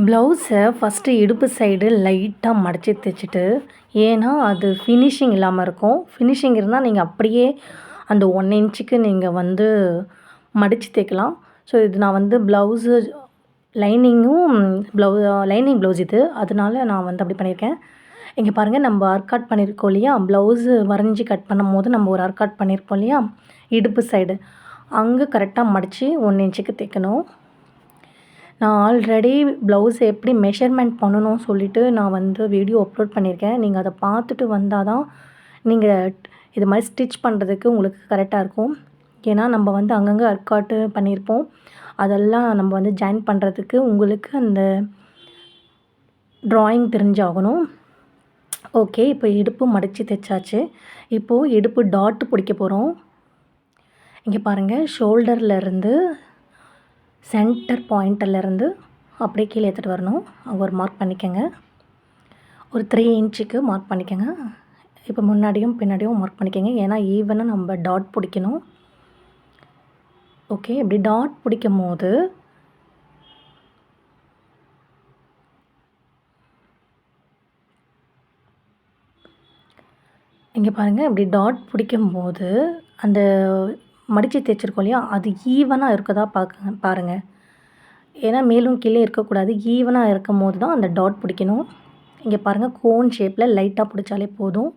ப்ளவுஸை ஃபஸ்ட்டு இடுப்பு சைடு லைட்டாக மடித்து தைச்சிட்டு, ஏன்னா அது ஃபினிஷிங் இல்லாமல் இருக்கும். ஃபினிஷிங் இருந்தால் நீங்கள் அப்படியே அந்த 1 இன்ச்சுக்கு நீங்கள் வந்து மடித்து தைக்கலாம். ஸோ இது நான் வந்து ப்ளவுஸு லைனிங்கும் லைனிங் ப்ளவுஸ் இது. அதனால நான் வந்து அப்படி பண்ணியிருக்கேன். இங்கே பாருங்கள், நம்ம ஆர்காட் பண்ணியிருக்கோம் இல்லையா, ப்ளவுஸு வரைஞ்சி கட் பண்ணும்போது நம்ம ஒரு ஆர்காட் பண்ணியிருப்போம் இல்லையா, இடுப்பு சைடு அங்கே கரெக்டாக மடித்து 1 இன்ச்சுக்கு தைக்கணும். நான் ஆல்ரெடி ப்ளவுஸ் எப்படி மெஷர்மெண்ட் பண்ணணும்னு சொல்லிவிட்டு நான் வந்து வீடியோ அப்லோட் பண்ணியிருக்கேன். நீங்கள் அதை பார்த்துட்டு வந்தால் தான் நீங்கள் இது மாதிரி ஸ்டிச் பண்ணுறதுக்கு உங்களுக்கு கரெக்டாக இருக்கும். ஏன்னா நம்ம வந்து அங்கங்கே ஆர்காட்டு பண்ணியிருப்போம். அதெல்லாம் நம்ம வந்து ஜாயின் பண்ணுறதுக்கு உங்களுக்கு அந்த ட்ராயிங் தெரிஞ்சாகணும். ஓகே, இப்போ இடுப்பு மடித்து தைச்சாச்சு. இப்போது இடுப்பு டாட்டு பிடிக்க போகிறோம். இங்கே பாருங்கள், ஷோல்டர்லேருந்து சென்டர் பாயிண்ட்டிலேருந்து அப்படியே கீழே எடுத்துகிட்டு வரணும். அங்கே ஒரு மார்க் பண்ணிக்கோங்க. ஒரு 3 இன்ச்சுக்கு மார்க் பண்ணிக்கோங்க. இப்போ முன்னாடியும் பின்னாடியும் மார்க் பண்ணிக்கோங்க. ஏன்னா ஈவனாக நம்ம டாட் பிடிக்கணும். ஓகே, இப்படி டாட் பிடிக்கும் போது இங்கே பாருங்கள், இப்படி டாட் பிடிக்கும்போது அந்த மடித்து தைச்சிருக்கோம் இல்லையா, அது ஈவனாக இருக்கதா பாருங்கள். ஏன்னா மேலும் கீழே இருக்கக்கூடாது. ஈவனாக இருக்கும் போது தான் அந்த டாட் பிடிக்கணும். இங்கே பாருங்கள், கோன் ஷேப்பில் லைட்டாக பிடிச்சாலே போதும்.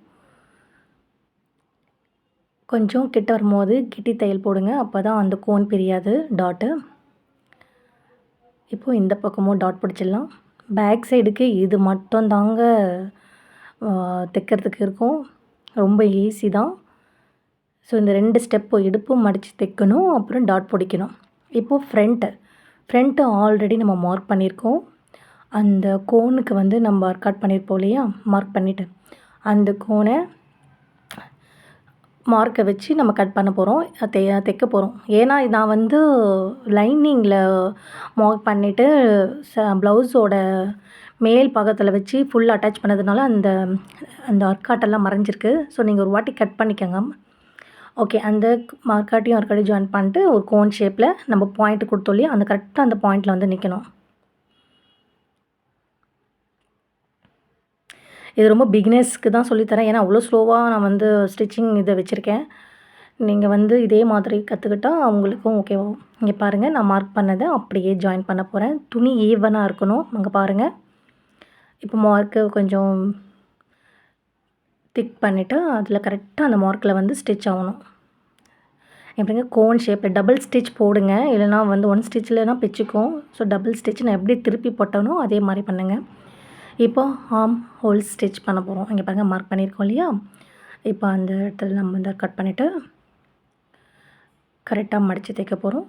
கொஞ்சம் கிட்ட வரும்போது கிட்டி தையல் போடுங்க. அப்போ தான் அந்த கோன் பிரியாது டாட்டு. இப்போது இந்த பக்கமும் டாட் பிடிச்சிடலாம். பேக் சைடுக்கு இது மட்டும் தாங்க தைக்கிறதுக்கு இருக்கும். ரொம்ப ஈஸி தான். ஸோ இந்த 2 ஸ்டெப்பு, இடுப்பு மடித்து தைக்கணும், அப்புறம் டாட் பிடிக்கணும். இப்போது ஃப்ரண்ட்டு ஆல்ரெடி நம்ம மார்க் பண்ணியிருக்கோம். அந்த கோனுக்கு வந்து நம்ம ஆர்காட் பண்ணியிருப்போம் இல்லையா, மார்க் பண்ணிவிட்டு அந்த கோனை மார்க்கை வச்சு நம்ம கட் பண்ண போகிறோம், தைக்க போகிறோம். ஏன்னா நான் வந்து லைனிங்கில் மார்க் பண்ணிவிட்டு ப்ளவுஸோட மேல் பாகத்தில் வச்சு ஃபுல் அட்டாச் பண்ணதுனால அந்த ஆர்காட்டெல்லாம் மறைஞ்சிருக்கு. ஸோ நீங்கள் ஒரு வாட்டி கட் பண்ணிக்கோங்க. ஓகே, அந்த ஆர்காட்டையும் ஜாயின் பண்ணிட்டு ஒரு கோன் ஷேப்பில் நம்ம பாயிண்ட் கொடுத்தோம் இல்லையா, அந்த கரெக்டாக அந்த பாயிண்டில் வந்து நிற்கணும். இது ரொம்ப பிகினர்ஸ்க்கு தான் சொல்லித்தரேன். ஏன்னா அவ்வளோ ஸ்லோவாக நான் வந்து ஸ்டிச்சிங் இதை வச்சுருக்கேன். நீங்கள் வந்து இதே மாதிரி கற்றுக்கிட்டா அவங்களுக்கும் ஓகேவா. இங்கே பாருங்கள், நான் மார்க் பண்ணதை அப்படியே ஜாயின் பண்ண போகிறேன். துணி ஈவனாக இருக்கணும். அங்கே பாருங்கள், இப்போ மார்க்கு கொஞ்சம் திக் பண்ணிவிட்டு அதில் கரெக்டாக அந்த மார்க்கில் வந்து ஸ்டிச் ஆகணும். எப்படிங்க, கோன் ஷேப்பில் டபுள் ஸ்டிச் போடுங்க. இல்லைனா வந்து 1 ஸ்டிச்சில்னா பிச்சுக்கும். ஸோ டபுள் ஸ்டிச் நான் எப்படி திருப்பி போட்டனோ அதே மாதிரி பண்ணுங்கள். இப்போ ஆர்ம் ஹோல் ஸ்டிச் பண்ண போகிறோம். இங்கே பாருங்கள், மார்க் பண்ணியிருக்கோம் இல்லையா, இப்போ அந்த இடத்துல நம்ம வந்து கட் பண்ணிவிட்டு கரெக்டாக மடித்து தைக்க போகிறோம்.